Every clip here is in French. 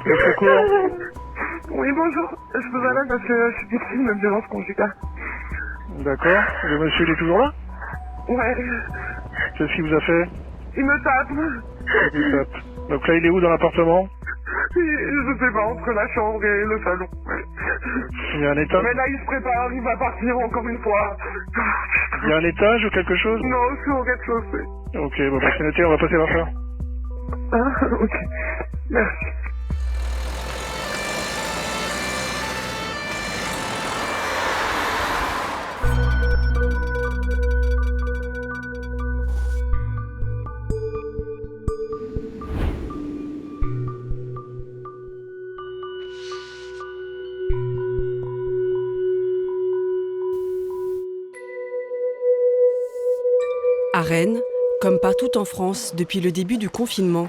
Au secours. Oui, bonjour. Je vous appelle parce que je suis victime de violence conjugale. D'accord. Le monsieur, il est toujours là? Ouais. Qu'est-ce qu'il vous a fait? Il me tape. Il vous tape. Donc là, il est où dans l'appartement? Je sais pas, entre la chambre et le salon. Ouais. Il y a un étage? Mais là, il se prépare, il va partir encore une fois. Il y a un étage ou quelque chose? Non, je suis au rez-de-chaussée. Ok, bon, bah, c'est noté, on va passer voir ça. Ah, ok. Merci. À Rennes, comme partout en France depuis le début du confinement,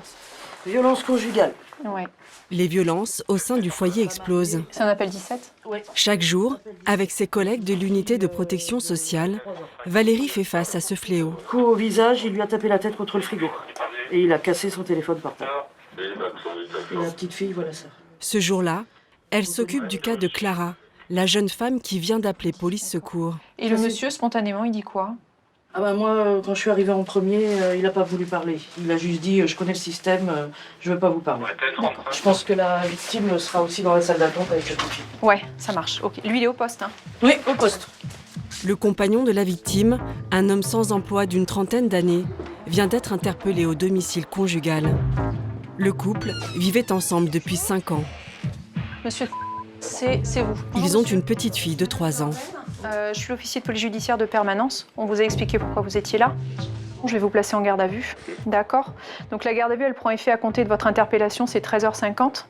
Violence conjugale. Ouais. les violences au sein du foyer explosent. C'est un appel 17 ? Chaque jour, avec ses collègues de l'unité de protection sociale, Valérie fait face à ce fléau. Coup au visage, il lui a tapé la tête contre le frigo. Et il a cassé son téléphone par terre. Et la petite fille, voilà ça. Ce jour-là, elle s'occupe du cas de Clara, la jeune femme qui vient d'appeler police secours. Et le monsieur, spontanément, il dit quoi ? Ah bah moi, quand je suis arrivée en premier, il a pas voulu parler. Il a juste dit, je connais le système, je veux pas vous parler. Je pense que la victime sera aussi dans la salle d'attente avec la petite fille. Ouais, ça marche. Ok. Lui, il est au poste, hein ? Oui, au poste. Le compagnon de la victime, un homme sans emploi d'une trentaine d'années, vient d'être interpellé au domicile conjugal. Le couple vivait ensemble depuis 5 ans. Monsieur, c'est vous. Ils ont une petite fille de 3 ans. Je suis l'officier de police judiciaire de permanence. On vous a expliqué pourquoi vous étiez là. Je vais vous placer en garde à vue. D'accord ? Donc la garde à vue, elle prend effet à compter de votre interpellation, c'est 13h50.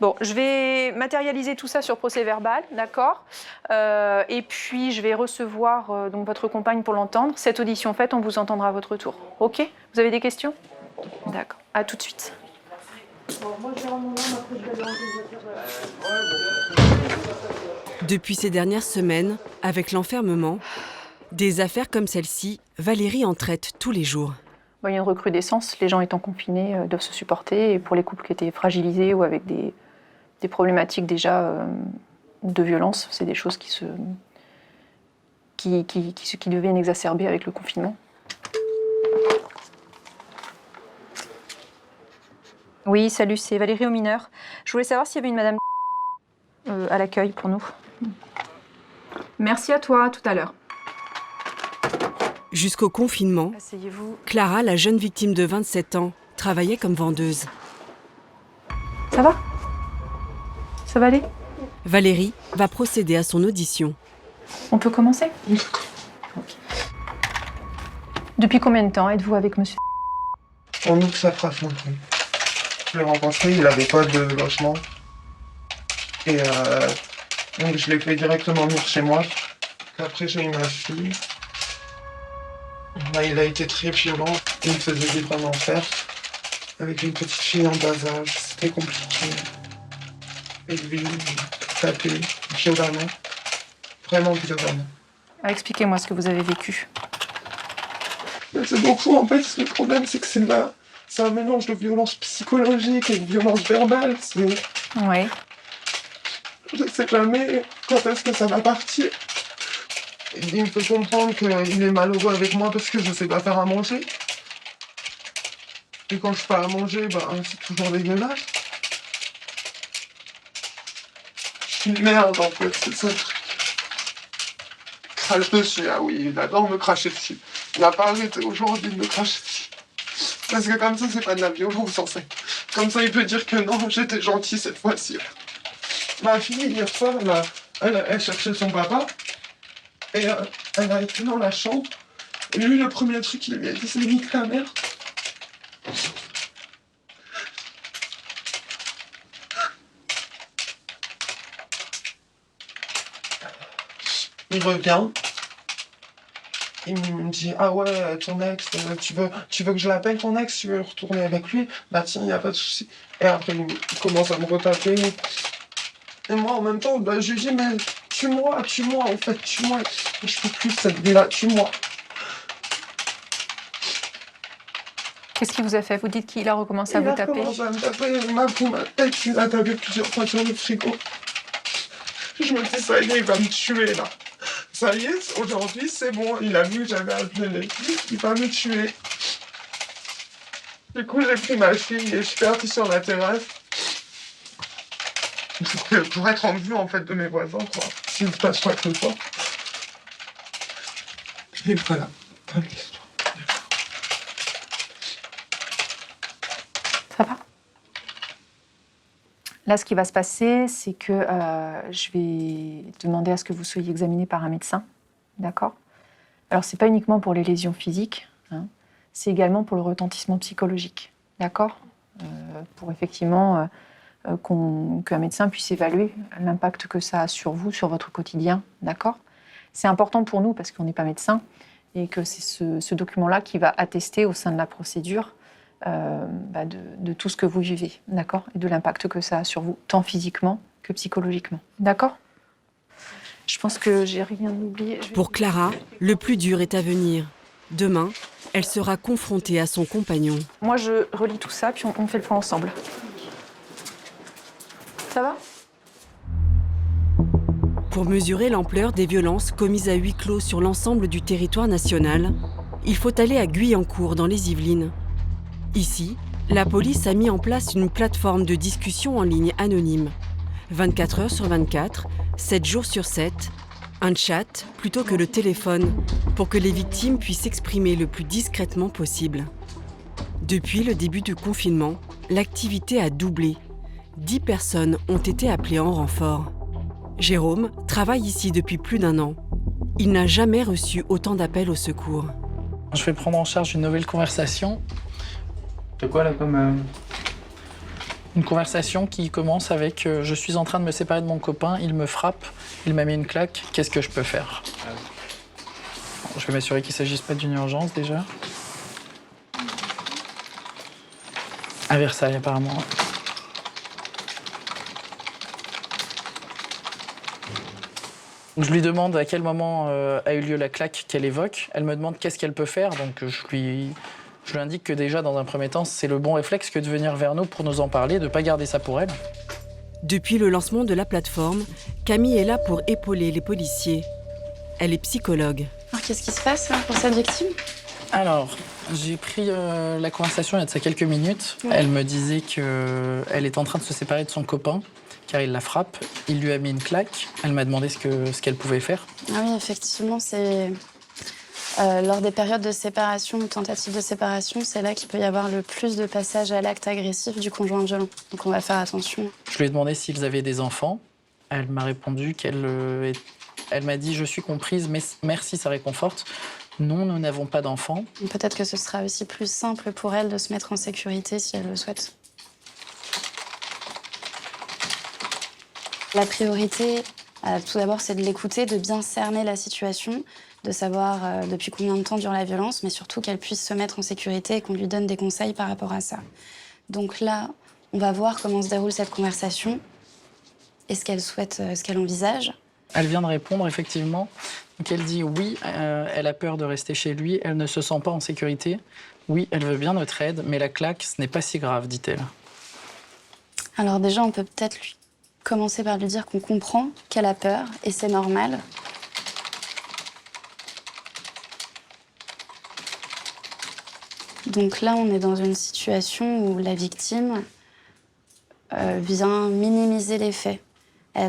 Bon, je vais matérialiser tout ça sur procès verbal, d'accord ? Et puis je vais recevoir donc votre compagne pour l'entendre. Cette audition faite, on vous entendra à votre tour. Ok ? Vous avez des questions ? D'accord. À tout de suite. Depuis ces dernières semaines, avec l'enfermement, des affaires comme celle-ci, Valérie en traite tous les jours. Il y a une recrudescence, les gens étant confinés doivent se supporter. Et pour les couples qui étaient fragilisés ou avec des problématiques déjà de violence, c'est des choses qui deviennent exacerbées avec le confinement. Oui, salut, c'est Valérie au mineur. Je voulais savoir s'il y avait une madame à l'accueil pour nous. Merci à toi, à tout à l'heure. Jusqu'au confinement, Asseyez-vous. Clara, la jeune victime de 27 ans, travaillait comme vendeuse. Ça va ? Ça va aller ? Valérie va procéder à son audition. On peut commencer ? Ok. Depuis combien de temps êtes-vous avec monsieur ? En août, ça fera 5 ans. Je l'ai rencontré, il avait pas de logement. Et donc je l'ai fait directement venir chez moi. Après j'ai eu ma fille. Là, il a été très violent. Il me faisait des en enfer. Avec une petite fille en bas âge. C'était compliqué. Et lui, tapé violemment. Vraiment violemment. Expliquez-moi ce que vous avez vécu. C'est beaucoup en fait. Le problème c'est que c'est un mélange de violence psychologique et de violence verbale. Oui. Je sais jamais quand est-ce que ça va partir. Il me fait comprendre qu'il est malheureux avec moi parce que je sais pas faire à manger. Et quand je fais à manger, c'est toujours dégueulasse. Je suis une merde en fait, c'est ça. Crache dessus, ah oui, il adore me cracher dessus. Il n'a pas arrêté aujourd'hui de me cracher dessus. Parce que comme ça, c'est pas de la violence en fait. Comme ça, il peut dire que non, j'étais gentil cette fois-ci. Ma fille, hier soir, elle cherchait son papa. Et elle a été dans la chambre. Et lui, le premier truc qu'il lui a dit, c'est nique ta mère. Il revient. Il me dit, ah ouais, ton ex, tu veux que je l'appelle ton ex, tu veux retourner avec lui? Bah tiens, y a pas de souci. Et après, il commence à me retaper. Et moi, en même temps, je lui dis, mais tue-moi, en fait, tue-moi. Je peux plus cette vie-là, tue-moi. Qu'est-ce qu'il vous a fait? Vous dites qu'il a recommencé à vous taper? Il a commencé à me taper, il m'a pris ma tête, il a tapé plusieurs fois sur le frigo. Je me dis, ça y est, il va me tuer, là. Ça y est, aujourd'hui, c'est bon. Il a vu que j'avais appelé les flics, il va me tuer. Du coup, j'ai pris ma fille et je suis partie sur la terrasse. Pour être en vue, en fait, de mes voisins, quoi. S'il se passe quoi que ce soit. Et voilà. Pas d'histoire. Ça va? Là, ce qui va se passer, c'est que je vais demander à ce que vous soyez examiné par un médecin, d'accord? Alors, c'est pas uniquement pour les lésions physiques, hein, c'est également pour le retentissement psychologique, d'accord? Pour effectivement qu'un médecin puisse évaluer l'impact que ça a sur vous, sur votre quotidien, d'accord? C'est important pour nous parce qu'on n'est pas médecin et que c'est ce document-là qui va attester au sein de la procédure de tout ce que vous vivez, d'accord? Et de l'impact que ça a sur vous, tant physiquement que psychologiquement, d'accord? Je pense que j'ai rien oublié. Pour Clara, le plus dur est à venir. Demain, elle sera confrontée à son compagnon. Moi, je relis tout ça, puis on fait le point ensemble. Ça va? Pour mesurer l'ampleur des violences commises à huis clos sur l'ensemble du territoire national, il faut aller à Guyancourt, dans les Yvelines. Ici, la police a mis en place une plateforme de discussion en ligne anonyme. 24 heures sur 24, 7 jours sur 7, un chat plutôt que le téléphone, pour que les victimes puissent s'exprimer le plus discrètement possible. Depuis le début du confinement, l'activité a doublé. 10 personnes ont été appelées en renfort. Jérôme travaille ici depuis plus d'1 an. Il n'a jamais reçu autant d'appels au secours. Je vais prendre en charge une nouvelle conversation. De quoi là comme Une conversation qui commence avec je suis en train de me séparer de mon copain, il me frappe, il m'a mis une claque, qu'est-ce que je peux faire? Je vais m'assurer qu'il ne s'agisse pas d'une urgence déjà. À Versailles apparemment. Je lui demande à quel moment a eu lieu la claque qu'elle évoque. Elle me demande qu'est-ce qu'elle peut faire, donc je lui indique que déjà, dans un premier temps, c'est le bon réflexe que de venir vers nous pour nous en parler, de ne pas garder ça pour elle. Depuis le lancement de la plateforme, Camille est là pour épauler les policiers. Elle est psychologue. Alors, qu'est-ce qui se passe pour cette victime? Alors, j'ai pris la conversation il y a de ça quelques minutes. Ouais. Elle me disait qu'elle est en train de se séparer de son copain, car il la frappe. Il lui a mis une claque. Elle m'a demandé ce qu'elle pouvait faire. Ah oui, effectivement, c'est... lors des périodes de séparation ou tentative de séparation, c'est là qu'il peut y avoir le plus de passages à l'acte agressif du conjoint violent. Donc on va faire attention. Je lui ai demandé s'ils avaient des enfants. Elle m'a répondu elle m'a dit « Je suis comprise, mais merci, ça réconforte. Non, nous n'avons pas d'enfants. » Peut-être que ce sera aussi plus simple pour elle de se mettre en sécurité si elle le souhaite. La priorité, tout d'abord, c'est de l'écouter, de bien cerner la situation, de savoir depuis combien de temps dure la violence, mais surtout qu'elle puisse se mettre en sécurité et qu'on lui donne des conseils par rapport à ça. Donc là, on va voir comment se déroule cette conversation et ce qu'elle souhaite, ce qu'elle envisage. Elle vient de répondre, effectivement. Donc elle dit oui, elle a peur de rester chez lui, elle ne se sent pas en sécurité. Oui, elle veut bien notre aide, mais la claque, ce n'est pas si grave, dit-elle. Alors déjà, on peut peut-être commencer par lui dire qu'on comprend qu'elle a peur et c'est normal. Donc là, on est dans une situation où la victime vient minimiser les faits.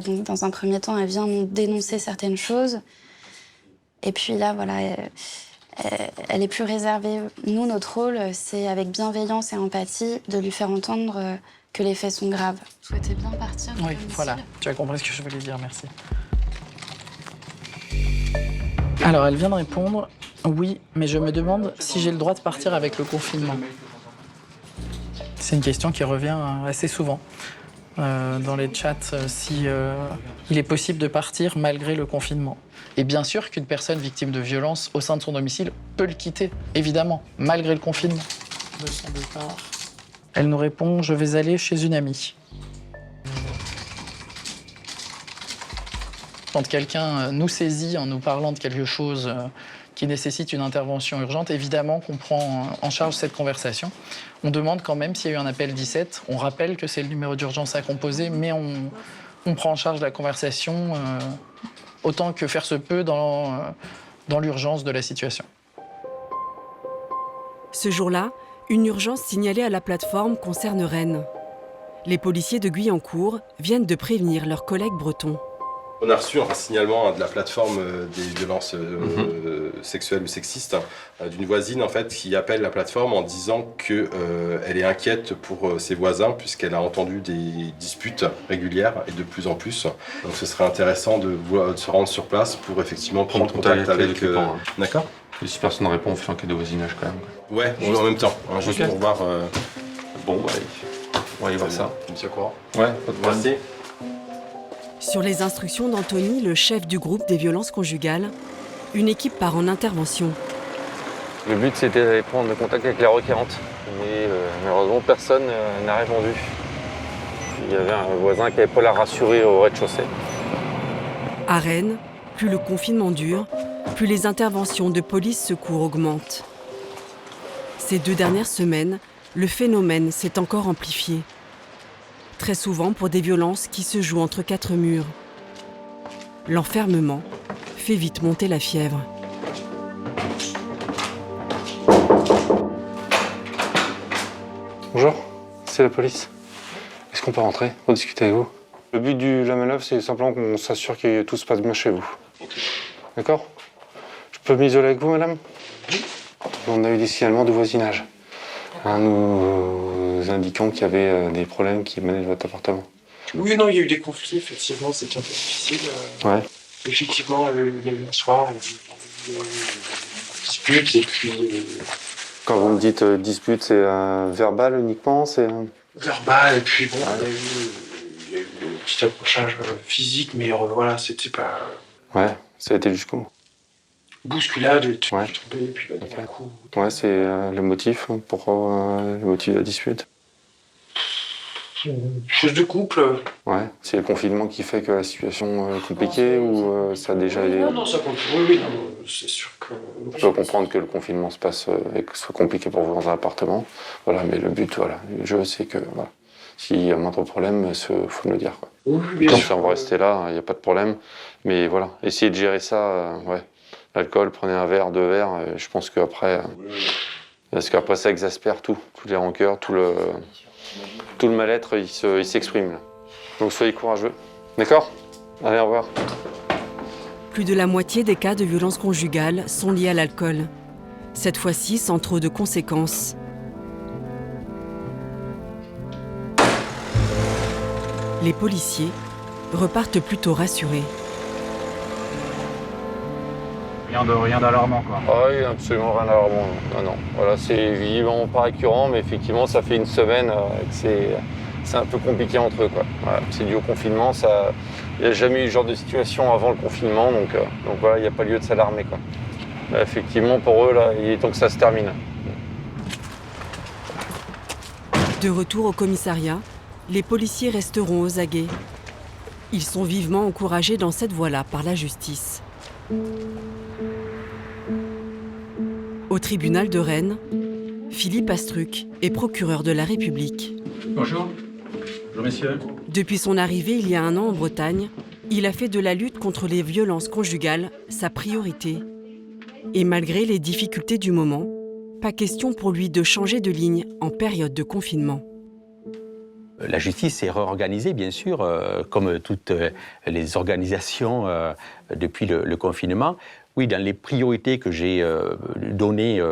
Donc, dans un premier temps, elle vient dénoncer certaines choses. Et puis là, voilà, elle est plus réservée. Nous, notre rôle, c'est avec bienveillance et empathie de lui faire entendre que les faits sont graves. Vous souhaitez bien partir du domicile ? Voilà, tu as compris ce que je voulais dire, merci. Alors, elle vient de répondre « Oui, mais je me demande si j'ai le droit de partir avec le confinement. » C'est une question qui revient assez souvent dans les chats, si il est possible de partir malgré le confinement. Et bien sûr qu'une personne victime de violence au sein de son domicile peut le quitter, évidemment, malgré le confinement. De son départ. Elle nous répond « Je vais aller chez une amie. » Quand quelqu'un nous saisit en nous parlant de quelque chose qui nécessite une intervention urgente, évidemment qu'on prend en charge cette conversation. On demande quand même s'il y a eu un appel 17. On rappelle que c'est le numéro d'urgence à composer, mais on prend en charge la conversation autant que faire se peut dans l'urgence de la situation. Ce jour-là, une urgence signalée à la plateforme concerne Rennes. Les policiers de Guyancourt viennent de prévenir leurs collègues bretons. On a reçu un signalement de la plateforme des violences sexuelles ou sexistes d'une voisine en fait, qui appelle la plateforme en disant qu'elle est inquiète pour ses voisins puisqu'elle a entendu des disputes régulières et de plus en plus. Donc ce serait intéressant de se rendre sur place pour effectivement prendre contact avec... D'accord. Et si personne ne répond, on fait enquête de voisinage quand même. Ouais, en même temps, hein, juste pour voir... Bon, bah, on va aller voir ça. Tu me tiens au courant. Ouais, pas de problème. Merci. Sur les instructions d'Anthony, le chef du groupe des violences conjugales, une équipe part en intervention. Le but, c'était d'aller prendre contact avec la requérante. Mais malheureusement, personne n'a répondu. Il y avait un voisin qui n'avait pas la rassurée au rez-de-chaussée. À Rennes, plus le confinement dure, plus les interventions de police-secours augmentent. Ces 2 dernières semaines, le phénomène s'est encore amplifié. Très souvent pour des violences qui se jouent entre 4 murs. L'enfermement fait vite monter la fièvre. Bonjour, c'est la police. Est-ce qu'on peut rentrer pour discuter avec vous? Le but de la manœuvre, c'est simplement qu'on s'assure que tout se passe bien chez vous. D'accord? Je peux m'isoler avec vous, madame? On a eu des signalements de voisinage. Nous indiquant qu'il y avait des problèmes qui émanaient de votre appartement. Oui, non, il y a eu des conflits, effectivement, c'était un peu difficile. Ouais. Effectivement, il y a eu un soir, il y a eu une dispute, et puis... Quand vous me dites dispute, c'est verbal uniquement, c'est... verbal, et puis bon, il y a eu un petit accrochage physique, mais voilà, c'était pas... Ouais, ça a été jusqu'où? Bousculade, et tu ouais. tombé, et puis là, d'un coup... Ouais, c'est le motif, le motif de la dispute. Chose de couple. Ouais, c'est le confinement qui fait que la situation est compliquée ou ça a déjà... Non, ça compte. Oui, non, c'est sûr que... Je peux comprendre que le confinement se passe et que ce soit compliqué pour vous dans un appartement. Voilà, mais le but, voilà, du jeu, c'est que, voilà, s'il y a moindre problème, il faut me le dire, quoi. Oui, bien sûr. Si on va rester là, il n'y a pas de problème. Mais voilà, essayez de gérer ça, ouais. L'alcool, prenez un verre, 2 verres, je pense qu'après... Parce qu'après, ça exaspère toutes les rancœurs, tout le mal-être, il s'exprime. Donc soyez courageux. D'accord? Allez, au revoir. Plus de la moitié des cas de violences conjugales sont liés à l'alcool. Cette fois-ci, sans trop de conséquences. Les policiers repartent plutôt rassurés. Rien d'alarmant, quoi. Ah oui, absolument rien d'alarmant. Non. Voilà, c'est évidemment pas récurrent, mais effectivement, ça fait une semaine que c'est un peu compliqué entre eux, quoi. Voilà, c'est dû au confinement. Il n'y a jamais eu ce genre de situation avant le confinement, donc voilà, il n'y a pas lieu de s'alarmer, quoi. Là, effectivement, pour eux, là, il est temps que ça se termine. De retour au commissariat, les policiers resteront aux aguets. Ils sont vivement encouragés dans cette voie-là par la justice. Au tribunal de Rennes, Philippe Astruc est procureur de la République. Bonjour. Bonjour messieurs. Depuis son arrivée il y a 1 an en Bretagne, il a fait de la lutte contre les violences conjugales sa priorité. Et malgré les difficultés du moment, pas question pour lui de changer de ligne en période de confinement. La justice est réorganisée, bien sûr, comme toutes les organisations depuis le confinement. Oui, dans les priorités que j'ai données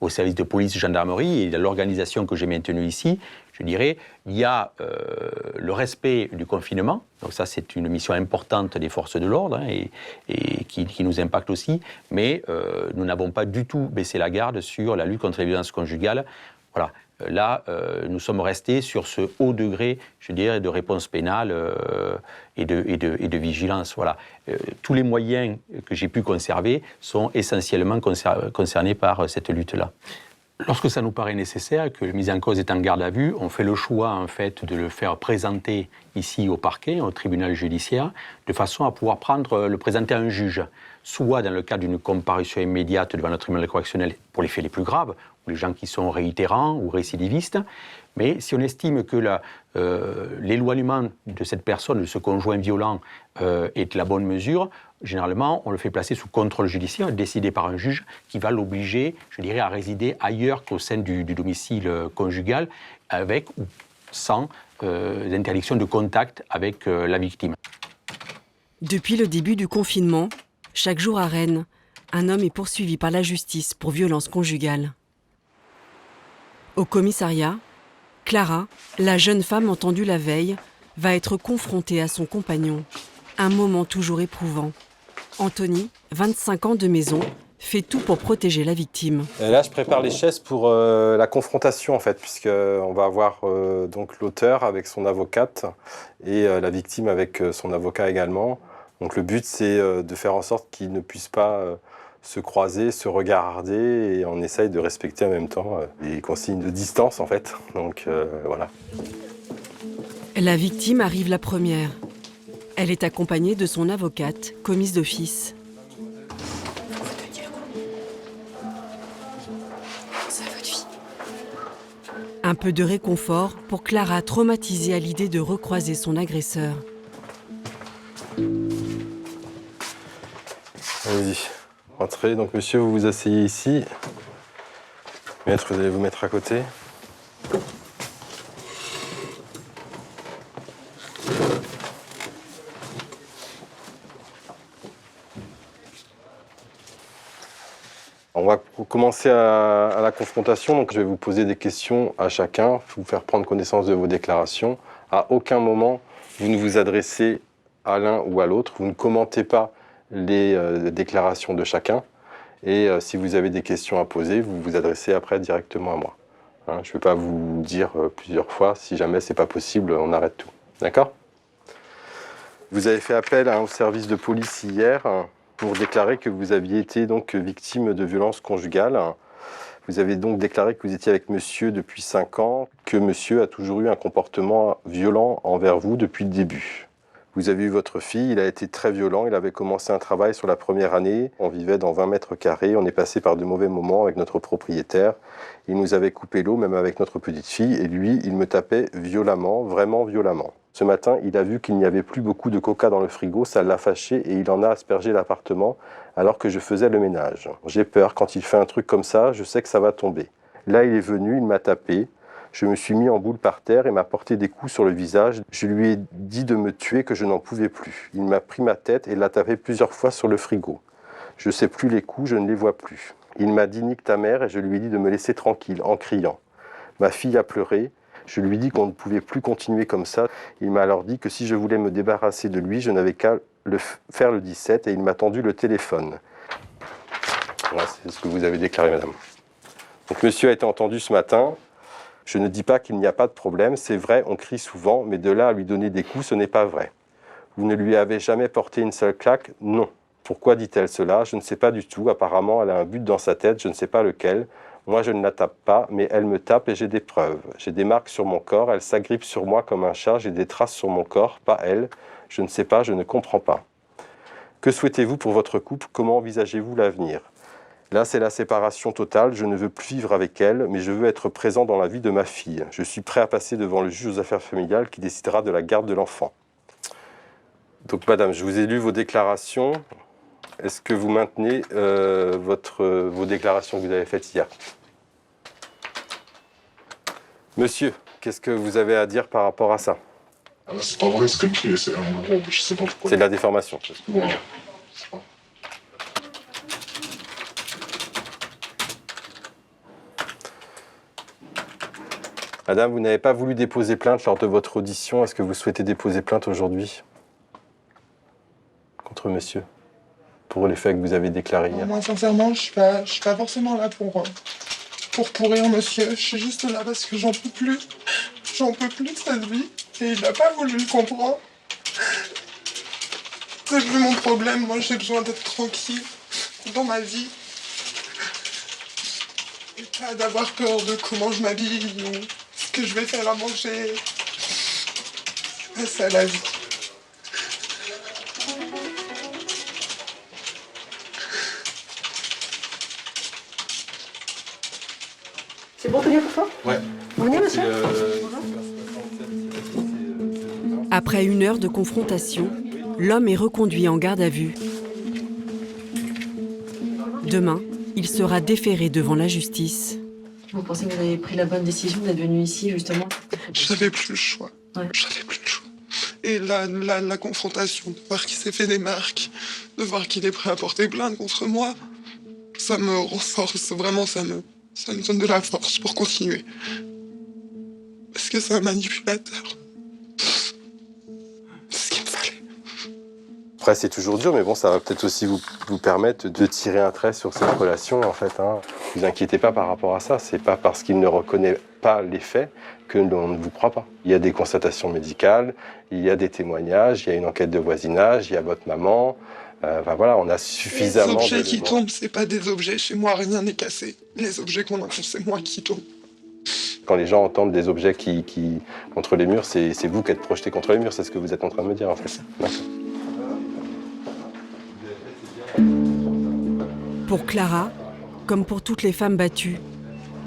au service de police gendarmerie et dans l'organisation que j'ai maintenue ici, je dirais, il y a le respect du confinement. Donc ça, c'est une mission importante des forces de l'ordre et qui nous impacte aussi. Mais nous n'avons pas du tout baissé la garde sur la lutte contre les violences conjugales. Voilà. Là, nous sommes restés sur ce haut degré, je dirais, de réponse pénale et de vigilance. Voilà. Tous les moyens que j'ai pu conserver sont essentiellement concernés par cette lutte-là. Lorsque ça nous paraît nécessaire, que la mise en cause est en garde à vue, on fait le choix en fait de le faire présenter ici au parquet, au tribunal judiciaire, de façon à pouvoir le présenter à un juge, soit dans le cadre d'une comparution immédiate devant le tribunal correctionnel pour les faits les plus graves, ou les gens qui sont réitérants ou récidivistes, mais si on estime que l'éloignement de cette personne, de ce conjoint violent, est la bonne mesure, généralement, on le fait placer sous contrôle judiciaire, décidé par un juge, qui va l'obliger, je dirais, à résider ailleurs qu'au sein du domicile conjugal, avec ou sans interdiction de contact avec la victime. Depuis le début du confinement, chaque jour à Rennes, un homme est poursuivi par la justice pour violence conjugale. Au commissariat, Clara, la jeune femme entendue la veille, va être confrontée à son compagnon. Un moment toujours éprouvant. Anthony, 25 ans de maison, fait tout pour protéger la victime. Et là, je prépare les chaises pour la confrontation, en fait, puisqu'on va avoir donc l'auteur avec son avocate et la victime avec son avocat également. Donc le but, c'est de faire en sorte qu'ils ne puissent pas se croiser, se regarder, et on essaye de respecter en même temps les consignes de distance, en fait. Donc voilà. La victime arrive la première. Elle est accompagnée de son avocate, commise d'office. Un peu de réconfort pour Clara, traumatisée à l'idée de recroiser son agresseur. Allez-y, rentrez. Donc monsieur, vous vous asseyez ici. Maître, vous allez vous mettre à côté. On va commencer à la confrontation. Donc je vais vous poser des questions à chacun, vous faire prendre connaissance de vos déclarations. À aucun moment, vous ne vous adressez à l'un ou à l'autre. Vous ne commentez pas les déclarations de chacun. Et si vous avez des questions à poser, vous vous adressez après directement à moi. Hein, je ne vais pas vous dire plusieurs fois. Si jamais ce n'est pas possible, on arrête tout. D'accord ? Vous avez fait appel au service de police hier pour déclarer que vous aviez été donc victime de violences conjugales. Vous avez donc déclaré que vous étiez avec monsieur depuis 5 ans, que monsieur a toujours eu un comportement violent envers vous depuis le début. Vous avez eu votre fille, il a été très violent, il avait commencé un travail sur la première année, on vivait dans 20 mètres carrés, on est passé par de mauvais moments avec notre propriétaire, il nous avait coupé l'eau même avec notre petite fille, et lui, il me tapait violemment, vraiment violemment. Ce matin, il a vu qu'il n'y avait plus beaucoup de coca dans le frigo, ça l'a fâché et il en a aspergé l'appartement alors que je faisais le ménage. J'ai peur, quand il fait un truc comme ça, je sais que ça va tomber. Là, il est venu, il m'a tapé, je me suis mis en boule par terre et m'a porté des coups sur le visage. Je lui ai dit de me tuer, que je n'en pouvais plus. Il m'a pris ma tête et l'a tapé plusieurs fois sur le frigo. Je ne sais plus les coups, je ne les vois plus. Il m'a dit « nique ta mère » et je lui ai dit de me laisser tranquille, en criant. Ma fille a pleuré. Je lui ai dit qu'on ne pouvait plus continuer comme ça. Il m'a alors dit que si je voulais me débarrasser de lui, je n'avais qu'à faire le 17 et il m'a tendu le téléphone. Voilà, c'est ce que vous avez déclaré, madame. Donc monsieur a été entendu ce matin. Je ne dis pas qu'il n'y a pas de problème. C'est vrai, on crie souvent, mais de là à lui donner des coups, ce n'est pas vrai. Vous ne lui avez jamais porté une seule claque? Non. Pourquoi dit-elle cela? Je ne sais pas du tout. Apparemment, elle a un but dans sa tête, je ne sais pas lequel. Moi, je ne la tape pas, mais elle me tape et j'ai des preuves. J'ai des marques sur mon corps, elle s'agrippe sur moi comme un chat, j'ai des traces sur mon corps, pas elle. Je ne sais pas, je ne comprends pas. Que souhaitez-vous pour votre couple? Comment envisagez-vous l'avenir? Là, c'est la séparation totale. Je ne veux plus vivre avec elle, mais je veux être présent dans la vie de ma fille. Je suis prêt à passer devant le juge aux affaires familiales qui décidera de la garde de l'enfant. Donc, madame, je vous ai lu vos déclarations. Est-ce que vous maintenez vos déclarations que vous avez faites hier? Monsieur, qu'est-ce que vous avez à dire par rapport à ça? C'est pas vrai ce que tu fais, je sais pas pourquoi. C'est de la déformation. Ouais. Madame, vous n'avez pas voulu déposer plainte lors de votre audition. Est-ce que vous souhaitez déposer plainte aujourd'hui contre monsieur pour les faits que vous avez déclarés hier? Moi, sincèrement, je suis pas forcément là pour pourrir monsieur. Je suis juste là parce que j'en peux plus. J'en peux plus de cette vie. Et il n'a pas voulu le comprendre. C'est plus mon problème. Moi, j'ai besoin d'être tranquille dans ma vie. Et pas d'avoir peur de comment je m'habille ou ce que je vais faire à manger. C'est ça la vie. C'est bon, Tony, pour toi? Ouais. Vous venez, monsieur? Après 1 heure de confrontation, l'homme est reconduit en garde à vue. Demain, il sera déféré devant la justice. Vous pensez que vous avez pris la bonne décision d'être venu ici, justement? J'avais plus le choix. Ouais. J'avais plus le choix. Et là, la confrontation, de voir qu'il s'est fait des marques, de voir qu'il est prêt à porter plainte contre moi, ça me renforce, vraiment, ça me donne de la force pour continuer. Parce que c'est un manipulateur. C'est ce qu'il me fallait. Après, c'est toujours dur, mais bon, ça va peut-être aussi vous permettre de tirer un trait sur cette relation, en fait. Hein. Ne vous inquiétez pas par rapport à ça. C'est pas parce qu'il ne reconnaît pas les faits que l'on ne vous croit pas. Il y a des constatations médicales, il y a des témoignages, il y a une enquête de voisinage, il y a votre maman. Voilà, on a suffisamment. Les objets qui tombent, c'est pas des objets. Chez moi, rien n'est cassé. Les objets qu'on entend, c'est moi qui tombe. Quand les gens entendent des objets qui contre les murs, c'est vous qui êtes projeté contre les murs. C'est ce que vous êtes en train de me dire, en fait. Pour Clara, comme pour toutes les femmes battues,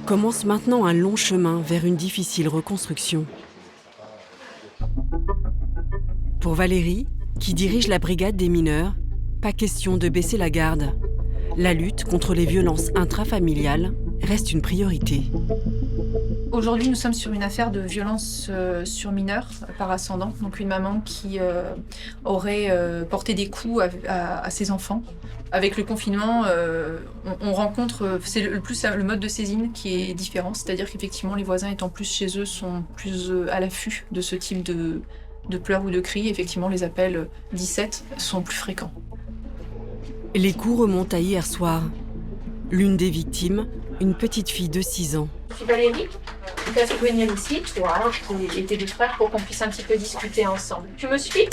commence maintenant un long chemin vers une difficile reconstruction. Pour Valérie, qui dirige la brigade des mineurs, pas question de baisser la garde. La lutte contre les violences intrafamiliales reste une priorité. Aujourd'hui, nous sommes sur une affaire de violence sur mineurs par ascendant. Donc une maman qui aurait porté des coups à ses enfants. Avec le confinement, on rencontre, c'est le mode de saisine qui est différent. C'est-à-dire qu'effectivement, les voisins étant plus chez eux sont plus à l'affût de ce type de pleurs ou de cris. Effectivement, les appels 17 sont plus fréquents. Les coups remontent à hier soir. L'une des victimes, une petite fille de 6 ans. Je suis Valérie, tu vas venir ici, toi et tes deux frères, pour qu'on puisse un petit peu discuter ensemble. Tu me suis?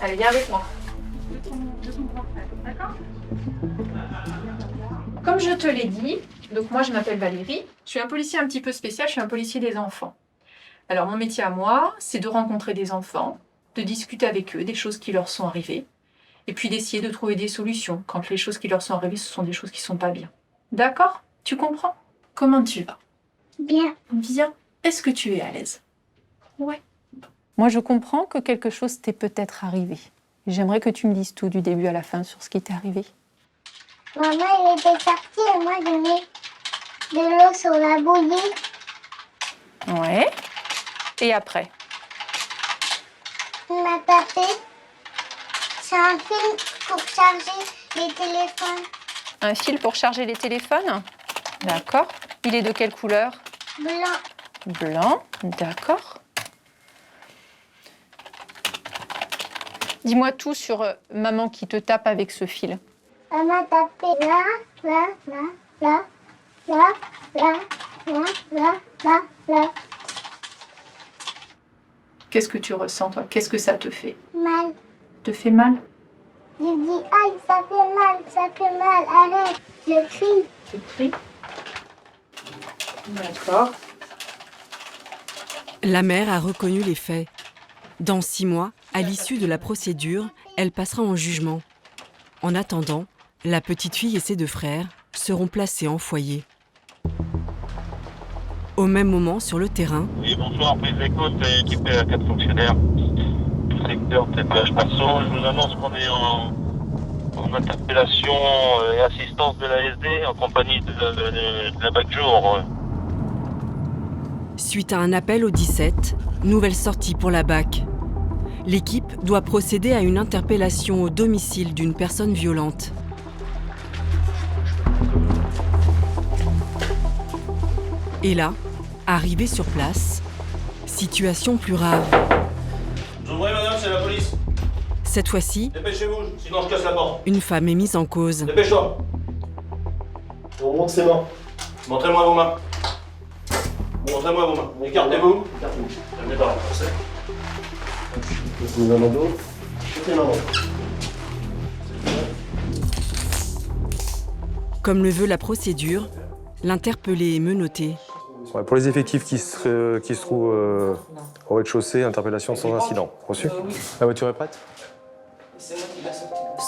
Allez, viens avec moi. D'accord? Comme je te l'ai dit, donc moi je m'appelle Valérie, je suis un policier un petit peu spécial, je suis un policier des enfants. Alors mon métier à moi, c'est de rencontrer des enfants, de discuter avec eux des choses qui leur sont arrivées, et puis d'essayer de trouver des solutions quand les choses qui leur sont arrivées, ce sont des choses qui sont pas bien. D'accord? Tu comprends? Comment tu vas? Bien. Bien. Est-ce que tu es à l'aise? Ouais. Moi, je comprends que quelque chose t'est peut-être arrivé. J'aimerais que tu me dises tout du début à la fin sur ce qui t'est arrivé. Maman, elle était partie et moi, je mets de l'eau sur la bouillie. Ouais. Et après? Il m'a tapé. C'est un fil pour charger les téléphones. Un fil pour charger les téléphones? D'accord. Il est de quelle couleur? Blanc. Blanc, d'accord. Dis-moi tout sur maman qui te tape avec ce fil. Elle m'a tapé là, là, là, là, là, là, là, là, là, là. Qu'est-ce que tu ressens, toi? Qu'est-ce que ça te fait? Mal. Te fait mal? Je dis aïe, ça fait mal, arrête. Je crie. Tu cries? D'accord. La mère a reconnu les faits. Dans 6 mois, à l'issue de la procédure, elle passera en jugement. En attendant, la petite fille et ses 2 frères seront placés en foyer. Au même moment, sur le terrain... Oui, bonsoir, prise d'écoute, équipé à 4 fonctionnaires. Secteur TPH Perso, je vous annonce qu'on est en interpellation et assistance de l'ASD en compagnie de la BAC-Jour. Suite à un appel au 17, nouvelle sortie pour la BAC. L'équipe doit procéder à une interpellation au domicile d'une personne violente. Et là, arrivé sur place, situation plus rare. Vous ouvrez, madame, c'est la police. Cette fois-ci, Dépêchez-vous, sinon je casse la porte. une femme est mise en cause. Dépêche-toi. On monte ses mains. Montrez-moi vos mains. Montrez-moi vos mains. Écartez-vous. Écartez-vous. Je mets dans la force. Mettez les mains dans le dos. Mettez les mains dans le dos. Comme le veut la procédure, l'interpellé est menotté. Ouais, pour les effectifs qui se trouvent au rez-de-chaussée, interpellation sans incident. Reçu ? La voiture est prête ?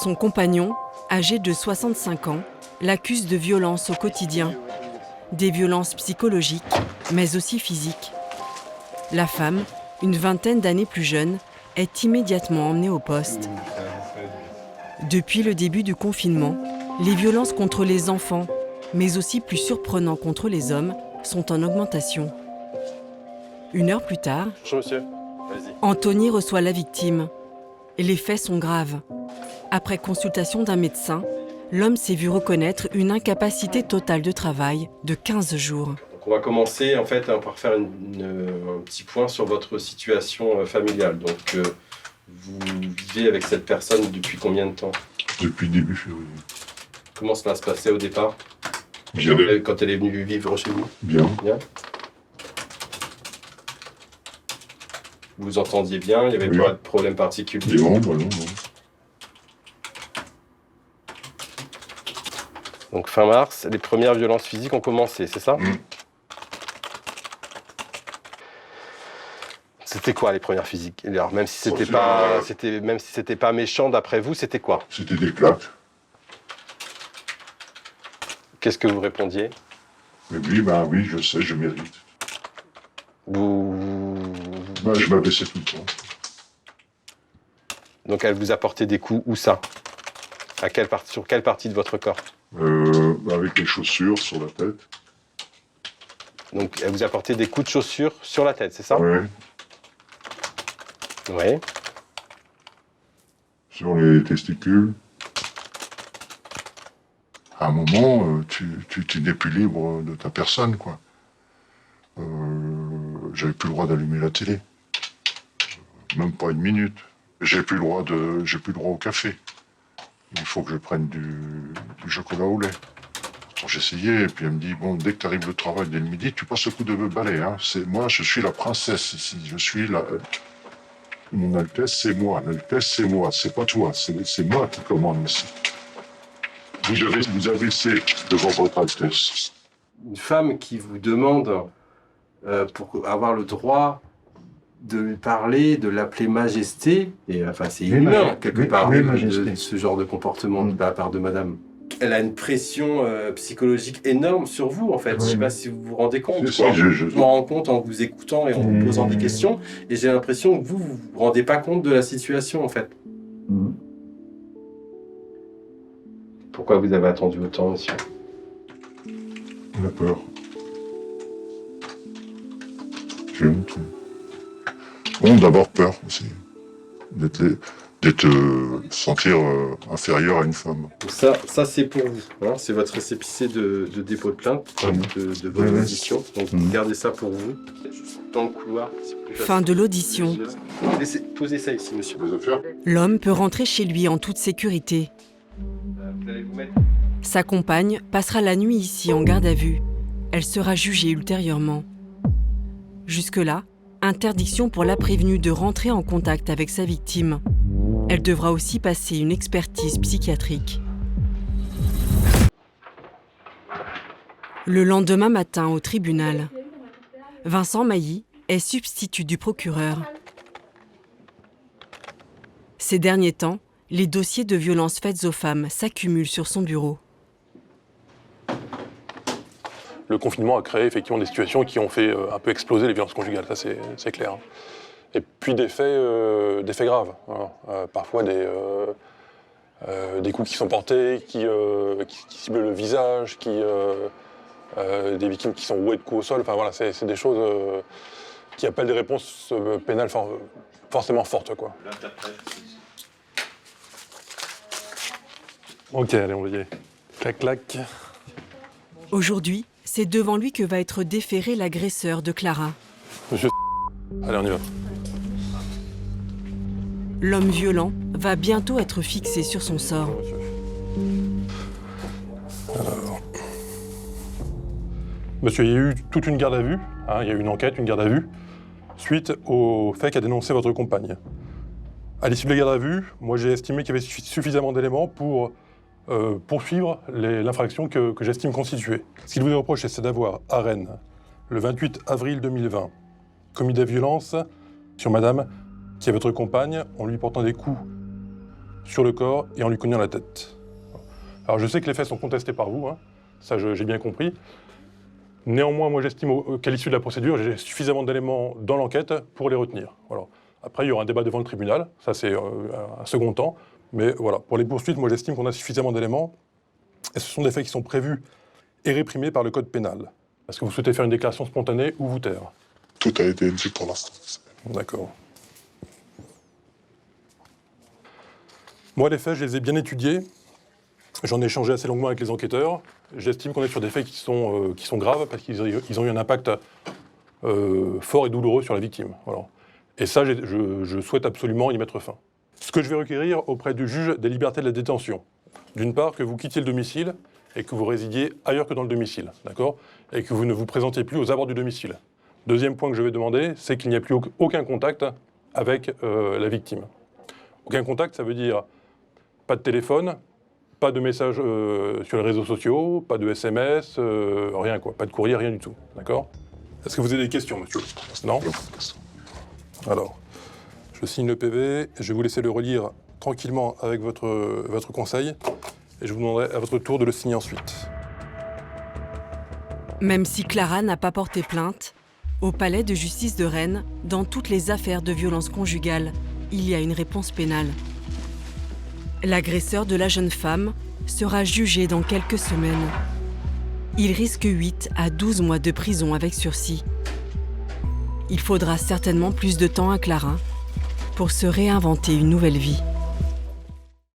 Son compagnon, âgé de 65 ans, l'accuse de violences au quotidien. Des violences psychologiques, mais aussi physiques. La femme, une vingtaine d'années plus jeune, est immédiatement emmenée au poste. Depuis le début du confinement, les violences contre les enfants, mais aussi plus surprenant contre les hommes, sont en augmentation. 1 heure plus tard, Bonjour monsieur. Vas-y. Anthony reçoit la victime. Les faits sont graves. Après consultation d'un médecin, l'homme s'est vu reconnaître une incapacité totale de travail de 15 jours. Donc on va commencer en fait par faire un petit point sur votre situation familiale. Donc vous vivez avec cette personne depuis combien de temps? Depuis début février. Comment cela se passait au départ? Bien. Quand elle est venue vivre chez vous? Bien. Bien. Vous vous entendiez bien? Il n'y avait pas de problème particulier? Non, bah non. Donc fin mars, les premières violences physiques ont commencé, c'est ça? C'était quoi les premières physiques? Alors, même si c'était pas méchant d'après vous, c'était quoi? C'était des claques. Qu'est-ce que vous répondiez? Mais oui, oui, je sais, je mérite. Je m'abaissais tout le temps. Donc elle vous a porté des coups, où ça? Sur quelle partie de votre corps? Avec les chaussures sur la tête. Donc elle vous a porté des coups de chaussures sur la tête, c'est ça? Oui. Oui. Sur les testicules. À un moment, tu n'es plus libre de ta personne, quoi. J'avais plus le droit d'allumer la télé. Même pas 1 minute. J'ai plus le droit au café. Il faut que je prenne du chocolat au lait. Alors, j'essayais, et puis elle me dit, bon, dès que tu arrives le travail dès le midi, tu passes le coup de balai. Hein. Moi, je suis la princesse ici. Je suis la... Mon Altesse, c'est moi. L'Altesse, c'est moi. C'est pas toi. C'est moi qui commande ici. Vous avez c'est devant votre Altesse. Une femme qui vous demande, pour avoir le droit de lui parler, de l'appeler Majesté, et enfin c'est inhumain quelque part, de ce genre de comportement de la part de madame. Elle a une pression psychologique énorme sur vous en fait, je sais pas si vous vous rendez compte. Je m'en rends compte en vous écoutant et en vous posant des questions, et j'ai l'impression que vous vous rendez pas compte de la situation en fait. Pourquoi vous avez attendu autant, monsieur? La peur. J'ai honte. Bon, d'abord peur aussi. D'être sentir inférieur à une femme. Ça c'est pour vous, hein, c'est votre récépissé de dépôt de plainte, de votre audition. Donc gardez ça pour vous. Dans le couloir, c'est plus facile. Fin de l'audition. Posez ça ici, monsieur. L'homme peut rentrer chez lui en toute sécurité. Vous allez vous mettre... Sa compagne passera la nuit ici en garde à vue. Elle sera jugée ultérieurement. Jusque-là, interdiction pour la prévenue de rentrer en contact avec sa victime. Elle devra aussi passer une expertise psychiatrique. Le lendemain matin au tribunal, Vincent Mailly est substitut du procureur. Ces derniers temps, les dossiers de violences faites aux femmes s'accumulent sur son bureau. Le confinement a créé effectivement des situations qui ont fait un peu exploser les violences conjugales, ça c'est clair. Et puis des faits graves. Voilà. Parfois des coups qui sont portés, qui ciblent le visage, des victimes qui sont rouées de coups au sol. Enfin voilà, c'est des choses qui appellent des réponses pénales forcément fortes, quoi. Ok, allez, on va y aller. Clac, clac. Aujourd'hui, c'est devant lui que va être déféré l'agresseur de Clara. Monsieur... Allez, on y va. L'homme violent va bientôt être fixé sur son sort. Alors... Monsieur, il y a eu toute une garde à vue, hein, il y a eu une enquête, une garde à vue, suite au fait qu'a dénoncé votre compagne. À l'issue de la garde à vue, moi j'ai estimé qu'il y avait suffisamment d'éléments pour poursuivre l'infraction que j'estime constituée. Ce qu'il vous est reproché, c'est d'avoir, à Rennes, le 28 avril 2020, commis des violences sur madame, qui est votre compagne, en lui portant des coups sur le corps et en lui cognant la tête. Alors je sais que les faits sont contestés par vous, hein, ça j'ai bien compris. Néanmoins, moi j'estime qu'à l'issue de la procédure, j'ai suffisamment d'éléments dans l'enquête pour les retenir. Voilà. Après, il y aura un débat devant le tribunal, ça c'est un second temps. Mais voilà, pour les poursuites, moi j'estime qu'on a suffisamment d'éléments. Et ce sont des faits qui sont prévus et réprimés par le code pénal. Est-ce que vous souhaitez faire une déclaration spontanée ou vous taire? Tout a été dit pour l'instant. D'accord. Moi, les faits, je les ai bien étudiés. J'en ai échangé assez longuement avec les enquêteurs. J'estime qu'on est sur des faits qui sont graves parce qu'ils ont eu un impact fort et douloureux sur la victime. Voilà. Et ça, je souhaite absolument y mettre fin. Ce que je vais requérir auprès du juge des libertés de la détention, d'une part, que vous quittiez le domicile et que vous résidiez ailleurs que dans le domicile, d'accord? Et que vous ne vous présentiez plus aux abords du domicile. Deuxième point que je vais demander, c'est qu'il n'y a plus aucun contact avec la victime. Aucun contact, ça veut dire pas de téléphone, pas de messages sur les réseaux sociaux, pas de SMS, rien quoi, pas de courrier, rien du tout, d'accord? Est-ce que vous avez des questions, monsieur? Non? Alors, je signe le PV, je vais vous laisser le relire tranquillement avec votre conseil, et je vous demanderai à votre tour de le signer ensuite. Même si Clara n'a pas porté plainte, au palais de justice de Rennes, dans toutes les affaires de violence conjugale, il y a une réponse pénale. L'agresseur de la jeune femme sera jugé dans quelques semaines. Il risque 8 à 12 mois de prison avec sursis. Il faudra certainement plus de temps à Clara pour se réinventer une nouvelle vie.